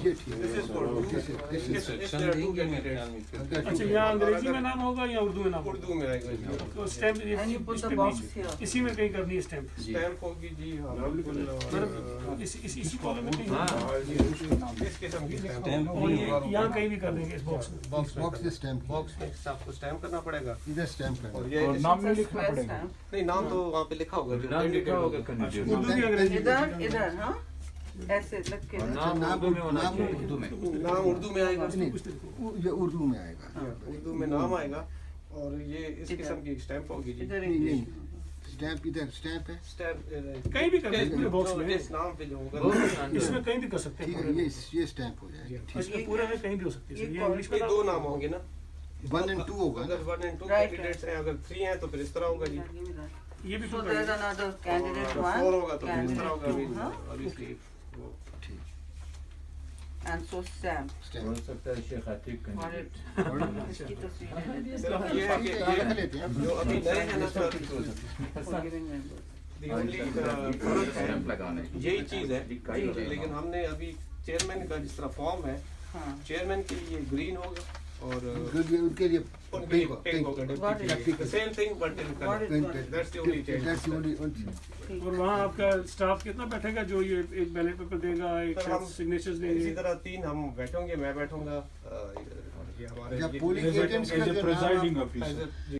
ये ठीक है। अच्छा, यहाँ अंग्रेजी में नाम होगा या उर्दू में नाम? उर्दू में आएगा जी। तो स्टैम्प इसी में कहीं करनी है स्टैम्प? स्टैम्प होगी जी, हाँ बिल्कुल। इसी कॉलम में कहीं? इस किस्म की स्टैम्प और ये यहाँ कहीं भी कर देंगे इस बॉक्स में? बॉक्स में स्टैम्प, बॉक्स में आपको स्टैम्प करना पड़ेगा, इधर स्टैम्प करना। और ये नाम नहीं लिखना पड़ेगा? नहीं, नाम तो वहाँ पे लिखा होगा, नाम लिखा होगा उर्दू भी अंग्रेजी? इधर हाँ ऐसे लग के नाम उर्दू में, नाम उर्दू में आएगा, ये उर्दू में आएगा, उर्दू में नाम आएगा, और ये इस किस्म की स्टैम्प होगी जी। नहीं स्टैम्प, इधर स्टैम्प है, स्टैम्प कहीं भी कर सकते हैं बॉक्स में, इस नाम पे जो होगा इसमें कहीं भी कर सकते ठीक हैं। है, ये स्टैम्प हो जाएगा। इसमें पूरा में कहीं भी हो सकती है। ये इंग्लिश में ये दो नाम होंगे ना, 1 और 2 होगा। अगर 1 और 2 कैंडिडेट्स हैं, अगर 3 हैं तो फिर इस तरह होगा जी। ये भी So there is another candidate 4 one, होगा तो फिर इस तरह होगा अभी, हाँ? obviously वो ठीक, and so stamp. स्टैम्प हो सकता है शेख आतिक Got का it. इसकी तस्वीर है। सिर्फ ये है कि रख लेते हैं। जो अभी नए हैं ना sir, Forgiving members. the only फर्क है यही चीज़ है, लेकिन हमने अभी चेयरमैन का जिस तरह फॉर्म है, हाँ चेयरमैन के लिए ग्रीन होगा और उनके लिए उनके लिए पिंक होगा, Pink. the same thing but in color. That's the only change. That's the only- और वहाँ आपका स्टाफ कितना बैठेगा जो ये एक बैलेट पेपर देगा, एक सर, हम सिग्नेचर्स इसी लेंगे? तरह 3 हम बैठेंगे, मैं बैठूंगा, ये हमारे जब पोलिंग एजेंट्स का जो नाम आप- as a-